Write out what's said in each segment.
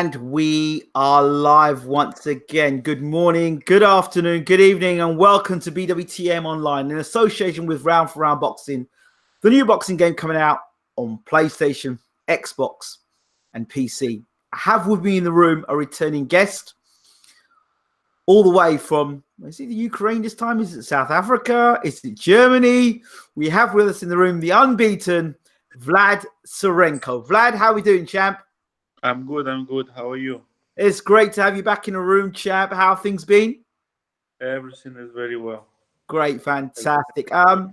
And we are live once again. Good morning, good afternoon, good evening, and welcome to BWTM Online in association with Round for Round Boxing, the new boxing game coming out on PlayStation, Xbox, and PC. I have with me in the room a returning guest, all the way from, is it the Ukraine this time? Is it South Africa? Is it Germany? We have with us in the room the unbeaten Vlad Sirenko. Vlad, how are we doing, champ? I'm good. How are you? It's great to have you back in the room, champ. How have things been? Everything is very well. Great, fantastic. Let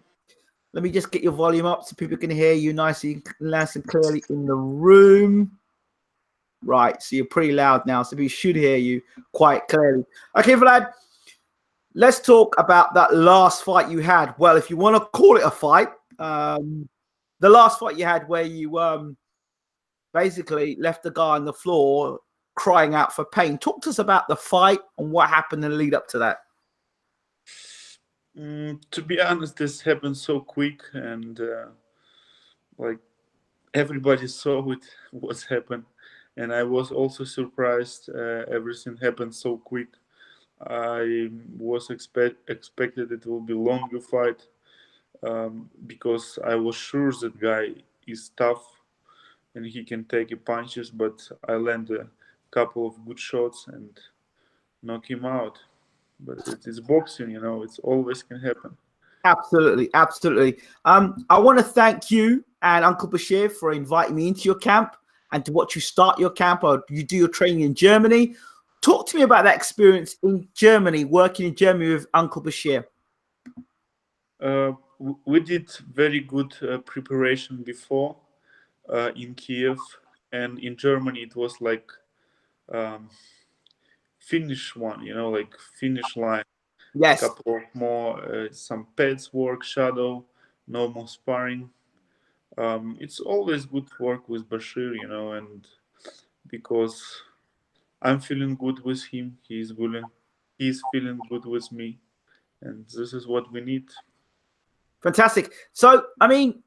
me just get your volume up so people can hear you nice and clearly in the room. Right, so you're pretty loud now, so we should hear you quite clearly. Okay, Vlad, let's talk about that last fight you had. Well, if you want to call it a fight, the last fight you had where you basically left the guy on the floor crying out for pain. Talk to us about the fight and what happened in the lead up to that. To be honest, this happened so quick, and like everybody saw it, what's happened, and I was also surprised. Everything happened so quick. I was expected it will be longer fight because I was sure that guy is tough and he can take punches, but I landed a couple of good shots and knock him out. But it is boxing, you know, it's always can happen. Absolutely, absolutely. I want to thank you and Uncle Bashir for inviting me into your camp and to watch you start your camp or you do your training in Germany. Talk to me about that experience in Germany, working in Germany with Uncle Bashir. We did very good preparation before in Kiev, and in Germany it was like finish one, you know, like finish line. Yes. A couple of more, some pads work, shadow, no more sparring. It's always good to work with Bashir, you know, and because I'm feeling good with him, he's feeling good with me, and this is what we need. Fantastic. So, I mean,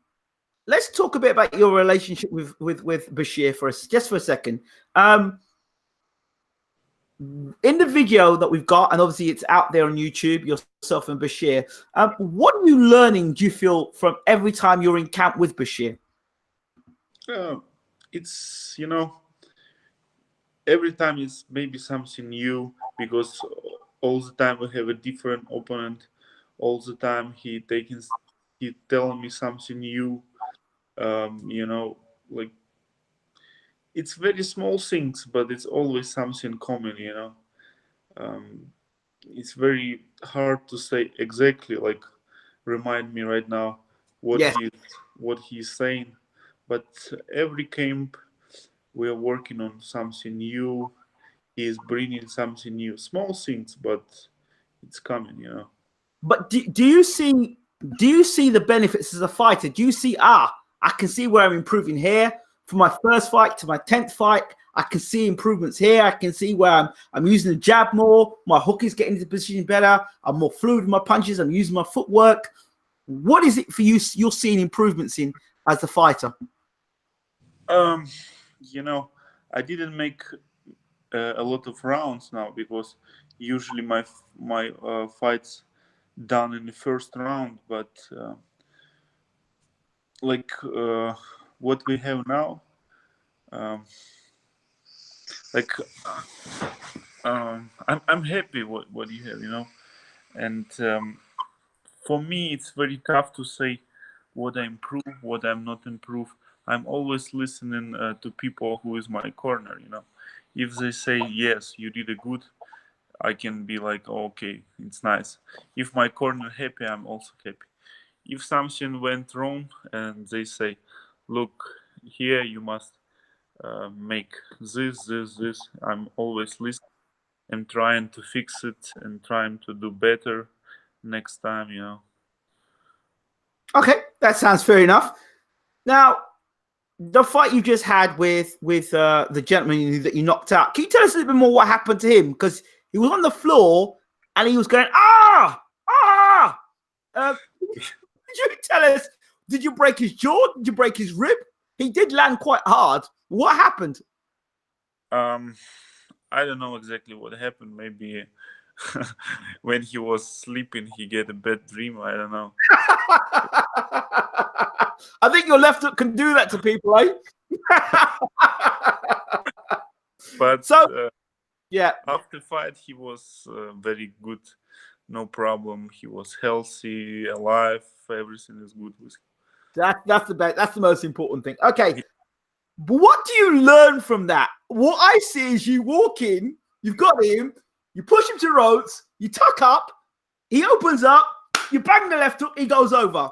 let's talk a bit about your relationship with Bashir for us, just for a second. In the video that we've got, and obviously it's out there on YouTube, yourself and Bashir, what are you learning, do you feel, from every time you're in camp with Bashir? It's, you know, every time it's maybe something new because all the time we have a different opponent. All the time he telling me something new. You know, like it's very small things, but it's always something common, you know. It's very hard to say exactly, like remind me right now what he's saying, but every camp we are working on something new. He is bringing something new, small things, but it's coming, you know. But do you see the benefits as a fighter? Do you see, I can see where I'm improving here from my first fight to my 10th fight? I can see improvements here. I can see where I'm using the jab more. My hook is getting into position better. I'm more fluid with my punches. I'm using my footwork. What is it for you you're seeing improvements in as a fighter? You know, I didn't make a lot of rounds now because usually my fights done in the first round, but like what we have now, like I'm happy what you have, you know, and for me it's very tough to say what I improve, what I'm not improve. I'm always listening to people who is my corner, you know. If they say yes, you did a good, I can be like, oh, okay, it's nice. If my corner happy, I'm also happy. If something went wrong and they say, look, here you must make this, I'm always listening and trying to fix it and trying to do better next time, you know. Okay, that sounds fair enough. Now, the fight you just had with the gentleman that you knocked out, can you tell us a little bit more what happened to him? Because he was on the floor and he was going, Did you tell us, did you break his jaw? Did you break his rib? He did land quite hard. What happened? Um, I don't know exactly what happened. Maybe when he was sleeping, he get a bad dream. I don't know. I think your left hook can do that to people, eh? But So, yeah, after fight, he was very good. No problem. He was healthy, alive. Everything is good with him. that's the best. That's the most important thing. Okay, but what do you learn from that? What I see is you walk in, you've got him, you push him to ropes, you tuck up, he opens up, you bang the left hook, he goes over.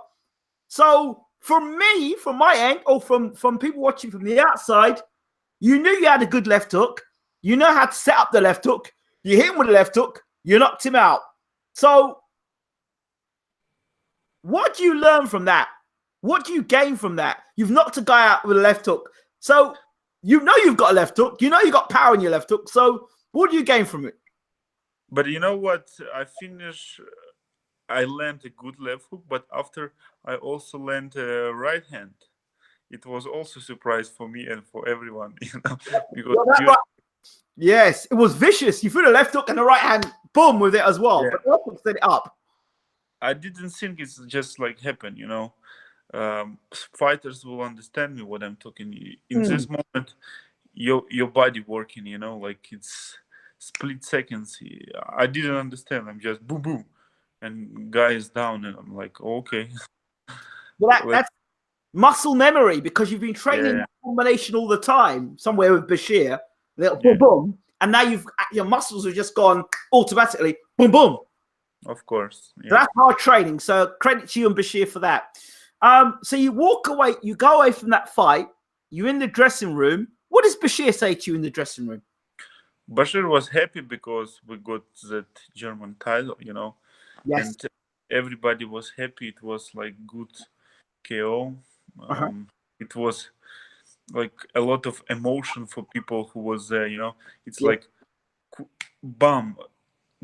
So from me, from my end, or from people watching from the outside, you knew you had a good left hook. You know how to set up the left hook. You hit him with the left hook, you knocked him out. So what do you learn from that? What do you gain from that? You've knocked a guy out with a left hook. So you know you've got a left hook. You know you got power in your left hook. So what do you gain from it? But you know what? I learned a good left hook, but after I also learned right hand. It was also a surprise for me and for everyone, because right. Yes, it was vicious. You threw the left hook and the right hand, boom, with it as well. Yeah. But the left hook set it up. I didn't think it's just like happen, Fighters will understand me what I'm talking. In this moment, your body working, like it's split seconds. I didn't understand. I'm just boom boom, and guy is down, and I'm like, okay. Well, that's muscle memory, because you've been training that combination all the time somewhere with Bashir, little boom boom, and now your muscles have just gone automatically boom boom. Of course, So that's hard training. So credit to you and Bashir for that. So you walk away, you go away from that fight. You're in the dressing room. What does Bashir say to you in the dressing room? Bashir was happy because we got that German title, Yes. And everybody was happy. It was like good KO. It was like a lot of emotion for people who was there, It's like, bam,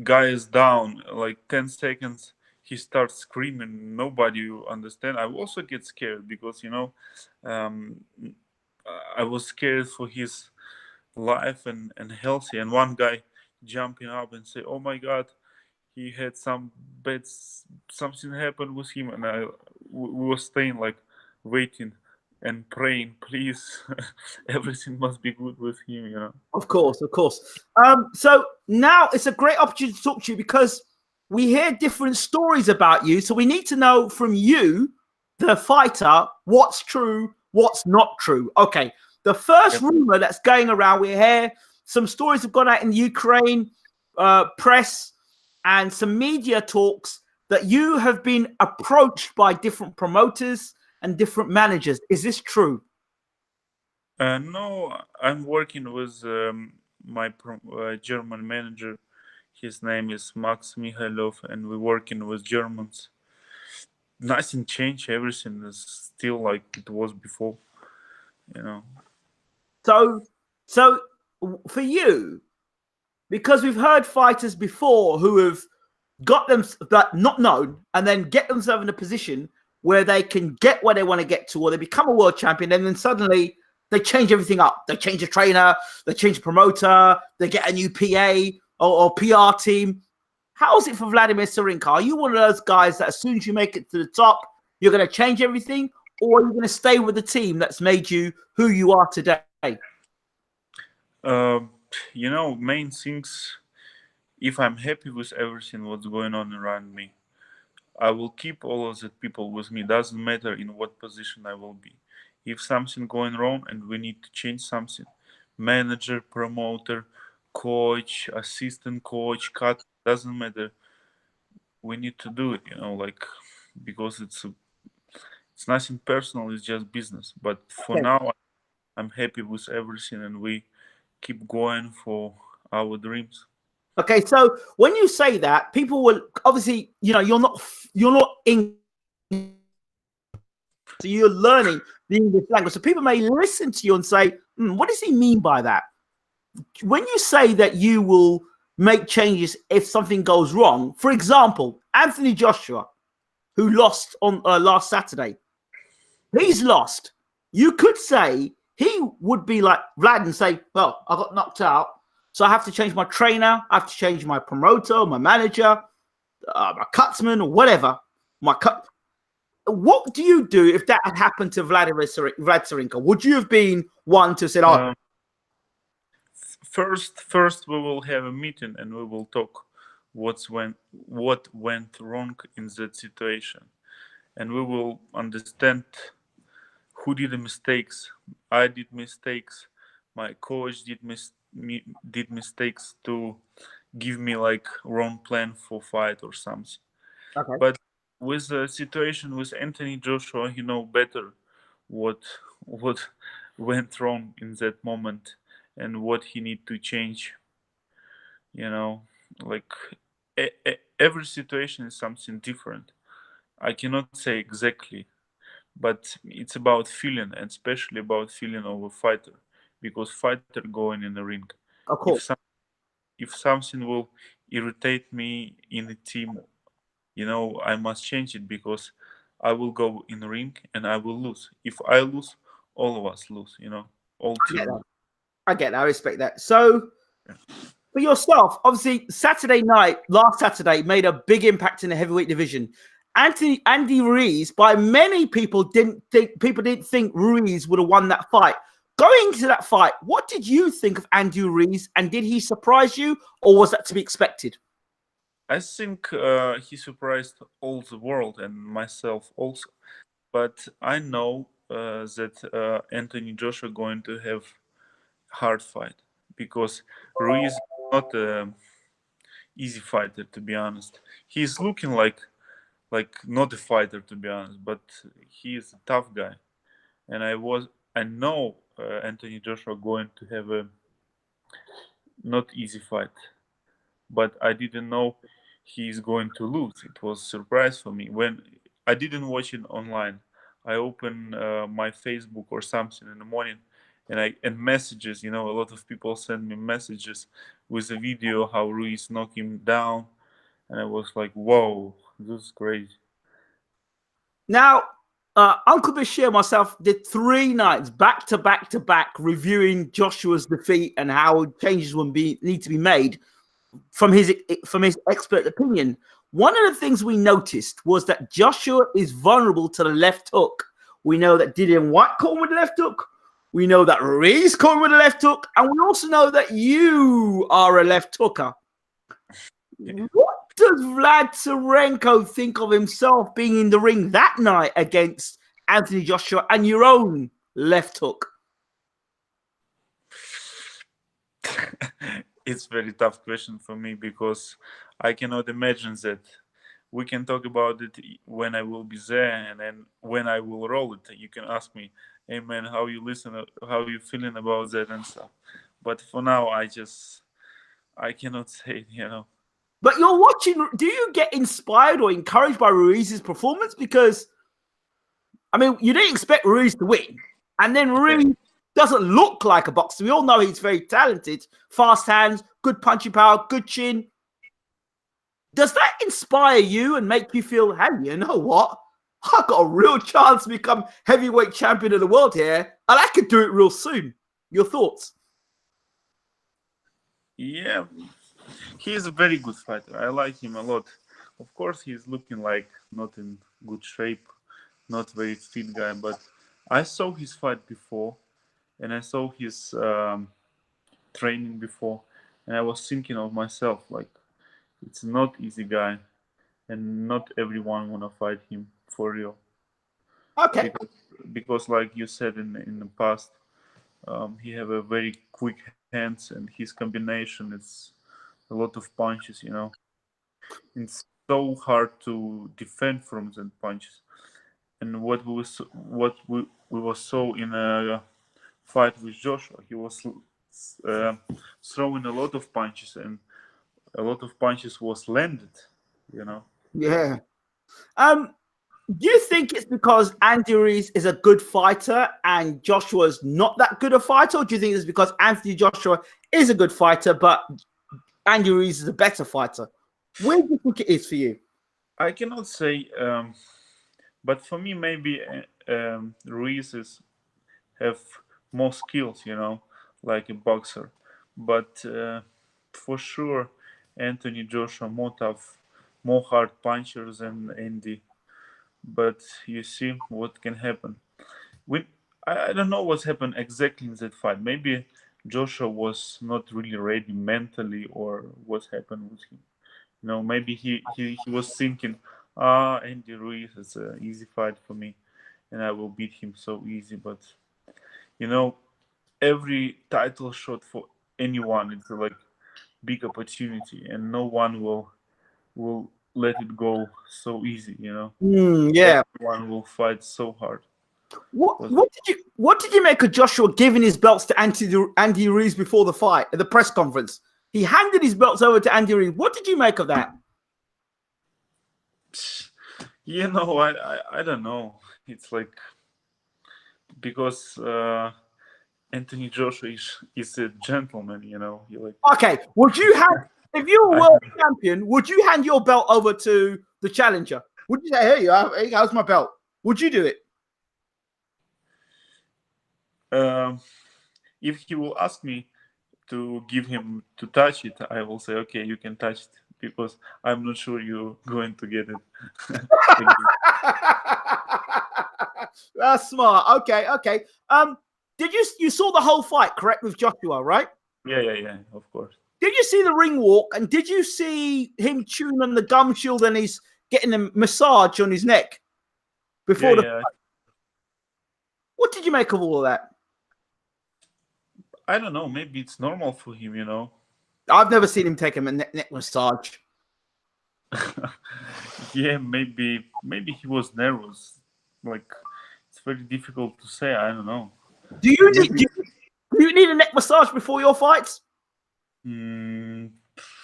guy is down, like 10 seconds, he starts screaming. Nobody understand. I also get scared because, I was scared for his life and healthy. And one guy jumping up and say, oh my God, he had something happened with him. And we were staying like waiting and praying, please, everything must be good with him, Of course. So now it's a great opportunity to talk to you, because we hear different stories about you. So we need to know from you, the fighter, what's true, what's not true. Okay. The first rumor that's going around, we hear some stories have gone out in the Ukraine press and some media talks that you have been approached by different promoters and different managers. Is this true? No, I'm working with my German manager. His name is Max Mihailov, and we're working with Germans. Nothing changed. Everything is still like it was before, So for you, because we've heard fighters before who have got them that not known and then get themselves in a position where they can get where they want to get to, or they become a world champion, and then suddenly they change everything up. They change a trainer, they change a promoter, they get a new PA or PR team. How is it for Vladimir Sirenko? Are you one of those guys that as soon as you make it to the top, you're going to change everything, or are you going to stay with the team that's made you who you are today? Main things, if I'm happy with everything what's going on around me, I will keep all of the people with me. Doesn't matter in what position I will be. If something going wrong and we need to change something, manager, promoter, coach, assistant coach, cut, doesn't matter. We need to do it, because it's nothing personal. It's just business. But for now, I'm happy with everything, and we keep going for our dreams. Okay, so when you say that, people will obviously, you're not in, so you're learning the English language. So people may listen to you and say, what does he mean by that? When you say that you will make changes if something goes wrong, for example, Anthony Joshua, who lost on last Saturday, he's lost. You could say he would be like Vlad and say, well, I got knocked out, so I have to change my trainer, I have to change my promoter, my manager, my cutsman, or whatever. What do you do if that had happened to Vlad Sirenko? Would you have been one to say, oh, first we will have a meeting and we will talk what went wrong in that situation, and we will understand who did the mistakes. I did mistakes, my coach did mistakes to give me like wrong plan for fight or something. okay, But with the situation with Anthony Joshua, he know better what went wrong in that moment and what he need to change. Like every situation is something different. I cannot say exactly, but it's about feeling, and especially about feeling of a fighter, because fighter going in the ring. of If course. if something will irritate me in the team, I must change it, because I will go in the ring and I will lose. If I lose, all of us lose. All I get team that. lose. I get that. I respect that. So, for yourself, obviously, Saturday night, last Saturday, made a big impact in the heavyweight division. Andy Ruiz, by many people, didn't think Ruiz would have won that fight. Going into that fight, what did you think of Andy Ruiz, and did he surprise you, or was that to be expected? I think he surprised all the world and myself also. But I know that Anthony Joshua going to have hard fight, because Ruiz is not a easy fighter, to be honest. He's looking like not a fighter, to be honest, but he is a tough guy. And I know Anthony Joshua going to have a not easy fight, but I didn't know he's going to lose. It was a surprise for me when I didn't watch it online. I opened my Facebook or something in the morning, and messages. A lot of people send me messages with a video how Ruiz knocked him down, and I was like, "Whoa, this is crazy." Now, Uncle Bashir and myself did 3 nights back to back to back reviewing Joshua's defeat and how changes would need to be made from his expert opinion. One of the things we noticed was that Joshua is vulnerable to the left hook. We know that Dillian White caught him with the left hook. We know that Ruiz caught him with the left hook. And we also know that you are a left hooker. Yeah. What does Vlad Sirenko think of himself being in the ring that night against Anthony Joshua and your own left hook? It's very tough question for me, because I cannot imagine that. We can talk about it when I will be there, and then when I will roll it, you can ask me, "Hey man, how you how you feeling about that and stuff." But for now, I cannot say it. But you're watching. Do you get inspired or encouraged by Ruiz's performance? Because, I mean, you didn't expect Ruiz to win. And then Ruiz doesn't look like a boxer. We all know he's very talented. Fast hands, good punching power, good chin. Does that inspire you and make you feel, hey, you know what? I've got a real chance to become heavyweight champion of the world here, and I could do it real soon. Your thoughts? Yeah, he is a very good fighter. I like him a lot. Of course, he's looking like not in good shape, not very fit guy. But I saw his fight before, and I saw his training before, and I was thinking of myself like, it's not easy guy, and not everyone wanna fight him for real. Okay. Because like you said in the past, he have a very quick hands, and his combination is a lot of punches. It's so hard to defend from the punches. And what we was saw in a fight with Joshua, he was throwing a lot of punches, and a lot of punches was landed. Yeah. Do you think it's because Andy Ruiz is a good fighter and Joshua's not that good a fighter? Or do you think it's because Anthony Joshua is a good fighter, but Andy Ruiz is a better fighter? Where do you think it is for you? I cannot say, but for me maybe Ruiz have more skills, like a boxer. But for sure, Anthony Joshua more tough, more hard punchers than Andy. But you see what can happen. We, I don't know what's happened exactly in that fight. Maybe Joshua was not really ready mentally, or what happened with him. Maybe he was thinking, Andy Ruiz is an easy fight for me, and I will beat him so easy. But you know, every title shot for anyone, it's like big opportunity, and no one will let it go so easy. Yeah. Everyone will fight so hard. What did you make of Joshua giving his belts to Andy Ruiz before the fight at the press conference? He handed his belts over to Andy Ruiz. What did you make of that? I don't know. It's like, because Anthony Joshua is a gentleman. He like. Okay, would you have, if you were world champion, would you hand your belt over to the challenger? Would you say, "Hey, how's my belt"? Would you do it? If he will ask me to give him to touch it, I will say, okay, you can touch it, because I'm not sure you're going to get it. That's smart. Okay. Did you saw the whole fight, correct, with Joshua, right? Yeah, of course. Did you see the ring walk, and did you see him chewing on the gum shield, and he's getting a massage on his neck before the fight? What did you make of all of that? I don't know. Maybe it's normal for him. I've never seen him take a neck massage. Yeah, maybe he was nervous. Like, it's very difficult to say. I don't know. Do you need a neck massage before your fights? I don't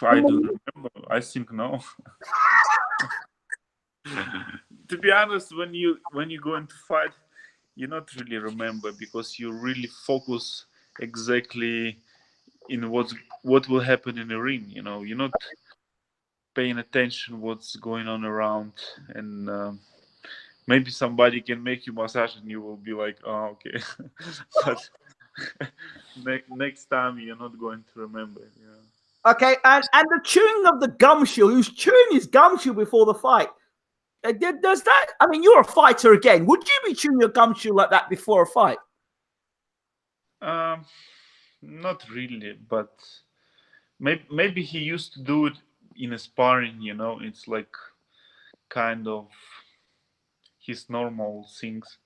remember. I think no. To be honest, when you go into fight, you not really remember, because you really focus exactly in what will happen in the ring. You're not paying attention what's going on around, and maybe somebody can make you massage and you will be like, oh, okay. But next time you're not going to remember. Okay, and the chewing of the gum shield, who's chewing his gum shield before the fight? Does that? I mean, you're a fighter again. Would you be chewing your gum shield like that before a fight? Not really, but maybe he used to do it in a sparring. It's like kind of his normal things.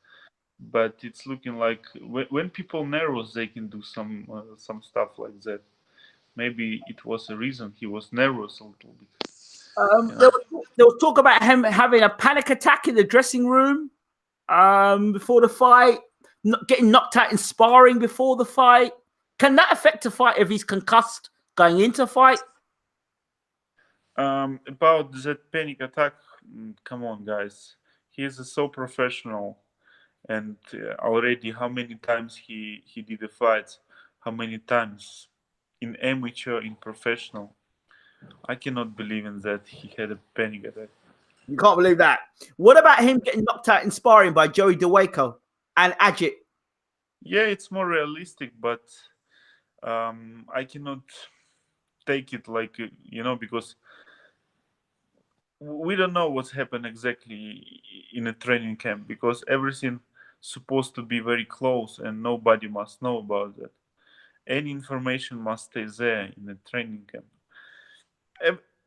But it's looking like when people nervous, they can do some stuff like that. Maybe it was a reason he was nervous a little bit. There was talk about him having a panic attack in the dressing room before the fight, getting knocked out in sparring before the fight. Can that affect a fight if he's concussed going into a fight? About that panic attack, come on, guys. He is so professional, and already how many times he did a fight, how many times in amateur, in professional. I cannot believe in that he had a panic attack. You can't believe that. What about him getting knocked out in sparring by Joey Dubois and Ajit? Yeah, it's more realistic, but I cannot take it like, because we don't know what's happened exactly in a training camp, because everything supposed to be very close and nobody must know about that. Any information must stay there in the training camp.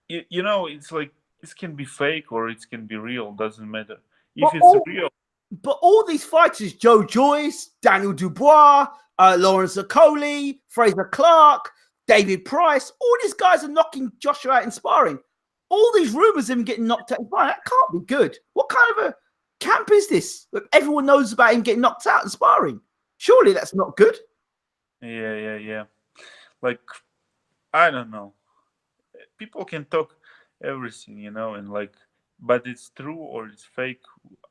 It's like, it can be fake or it can be real, doesn't matter. If it's real. But all these fighters, Joyce, Daniel Dubois, Lawrence Okoli, Fraser Clark, David Price, all these guys are knocking Joshua out in sparring. All these rumors of him getting knocked out in sparring, that can't be good. What kind of a camp is this? Everyone knows about him getting knocked out in sparring. Surely that's not good. Yeah. Like, I don't know. People can talk everything, and like, but it's true or it's fake.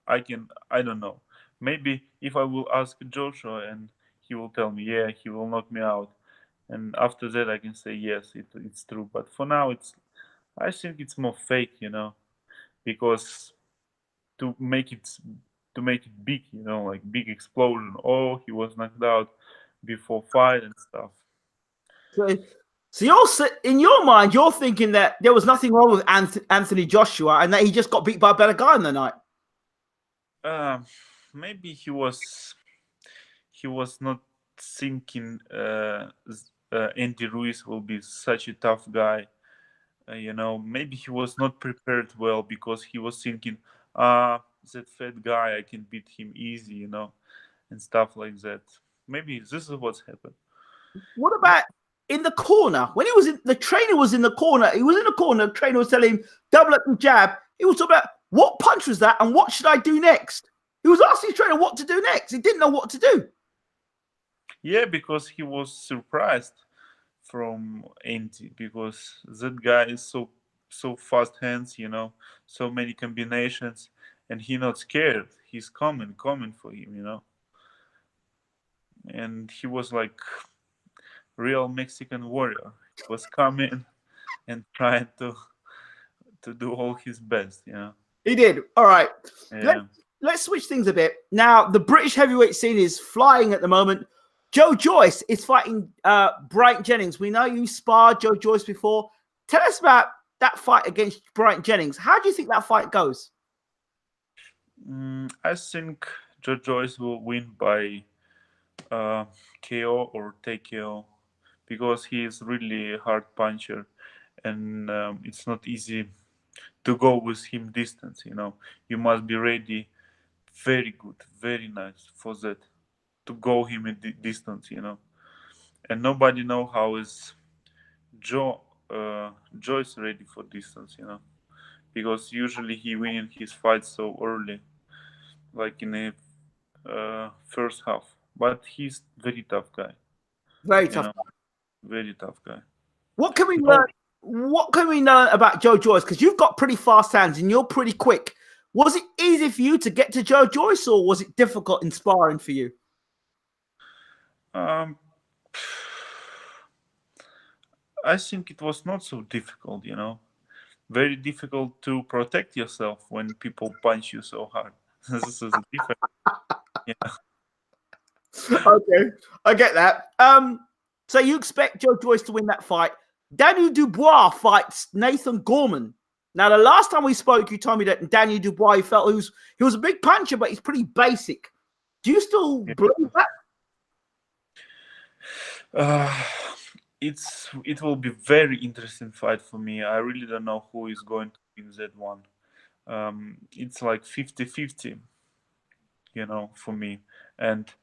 I don't know. Maybe if I will ask Joshua and he will tell me, yeah, he will knock me out, and after that I can say yes, it's true. But for now, I think it's more fake, because to make it big, like big explosion. Oh, he was knocked out. before fight and stuff. So you're in your mind, you're thinking that there was nothing wrong with Anthony Joshua and that he just got beat by a better guy in the night. Maybe he was not thinking Andy Ruiz will be such a tough guy. Maybe he was not prepared well because he was thinking, that fat guy, I can beat him easy, and stuff like that. Maybe this is what's happened. What about in the corner? When he was the trainer was in the corner, the trainer was telling him, double up and jab. He was talking about what punch was that and what should I do next? He was asking his trainer what to do next. He didn't know what to do. Yeah, because he was surprised from Andy because that guy is so fast hands, so many combinations, and he not scared. He's coming for him, and he was like real Mexican warrior. He was coming and trying to do all his best, He did. All right. Yeah. Let's switch things a bit. Now, the British heavyweight scene is flying at the moment. Joe Joyce is fighting Bryant Jennings. We know you sparred Joe Joyce before. Tell us about that fight against Bryant Jennings. How do you think that fight goes? I think Joe Joyce will win by KO or TKO because he is really a hard puncher, and it's not easy to go with him distance. You must be ready, very good, very nice for that, to go him in distance. And nobody know how is Joyce ready for distance. Because usually he winning his fights so early, like in the first half. But he's very tough guy. Very tough. Very tough guy. What can we learn? What can we learn about Joe Joyce? Because you've got pretty fast hands and you're pretty quick. Was it easy for you to get to Joe Joyce, or was it difficult in sparring for you? I think it was not so difficult. Very difficult to protect yourself when people punch you so hard. This is different. Yeah. Okay, I get that. So you expect Joe Joyce to win that fight. Daniel Dubois fights Nathan Gorman. Now, the last time we spoke, you told me that Daniel Dubois, you felt he was a big puncher, but he's pretty basic. Do you still believe that? It will be very interesting fight for me. I really don't know who is going to win that one. It's like 50-50, for me. And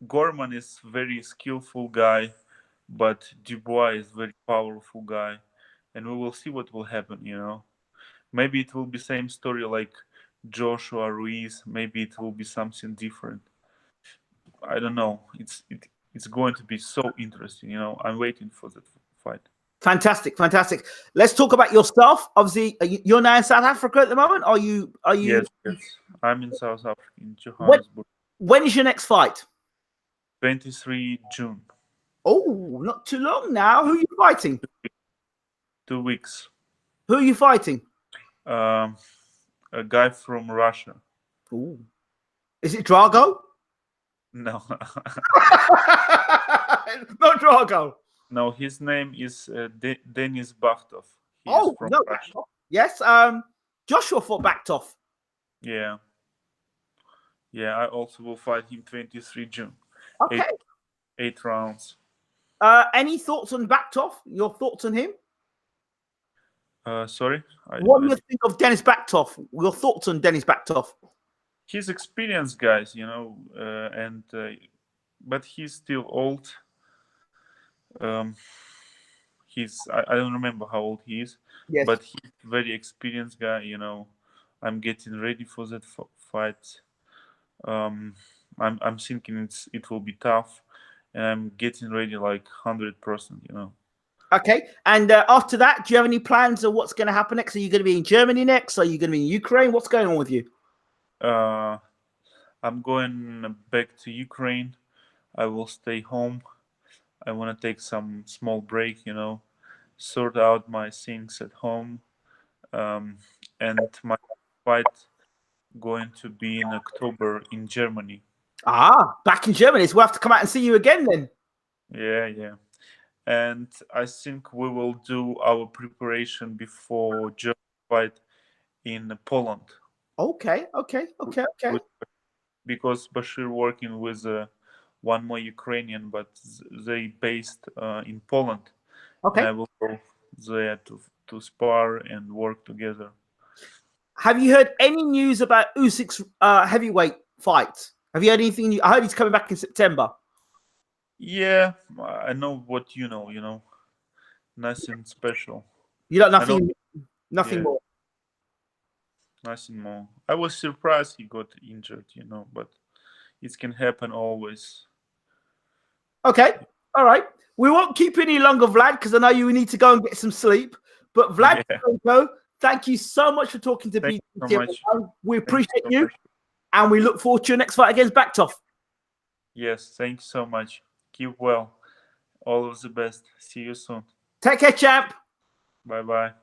Gorman is very skillful guy, but Dubois is very powerful guy, and we will see what will happen. Maybe it will be same story like Joshua Ruiz. Maybe it will be something different. I don't know. It's going to be so interesting. I'm waiting for that fight. Fantastic. Let's talk about yourself. Obviously, you're now in South Africa at the moment. Are you? Yes. I'm in South Africa, in Johannesburg. When is your next fight? 23 June. Oh, not too long now. Who are you fighting? 2 weeks. Who are you fighting? A guy from Russia. Ooh. Is it Drago? No. Not Drago. No, his name is Denis Bakhtov. From Russia. Yes. Joshua fought Bakhtov. Yeah. I also will fight him 23 June. Okay. 8 rounds. Any thoughts on Bakhtov? Your thoughts on him? Sorry? What do you think of Denis Bakhtov? Your thoughts on Denis Bakhtov? He's experienced guys, but he's still old. I don't remember how old he is, but he's a very experienced guy. I'm getting ready for that fight. I'm thinking it will be tough, and I'm getting ready like 100%. Okay, and after that, do you have any plans of what's going to happen next? Are you going to be in Germany next? Are you going to be in Ukraine? What's going on with you? I'm going back to Ukraine. I will stay home. I want to take some small break, sort out my things at home. And my fight going to be in October in Germany. Back in Germany. So we'll have to come out and see you again then. Yeah. And I think we will do our preparation before German fight in Poland. Okay. Because Bashir working with one more Ukrainian, but they based in Poland. Okay. And I will go there to spar and work together. Have you heard any news about Usyk's heavyweight fight? Have you heard anything? I heard he's coming back in September. Yeah, I know what you know. Nothing special. You don't nothing Yeah. more. Nothing more. I was surprised he got injured, but it can happen always. Okay. All right. We won't keep you any longer, Vlad, because I know you need to go and get some sleep. But Vlad Sirenko, thank you so much for talking to BWTMONLINE. We appreciate you, and we look forward to your next fight against Baktov. Yes, thanks so much. Keep well. All of the best. See you soon. Take care, champ. Bye-bye.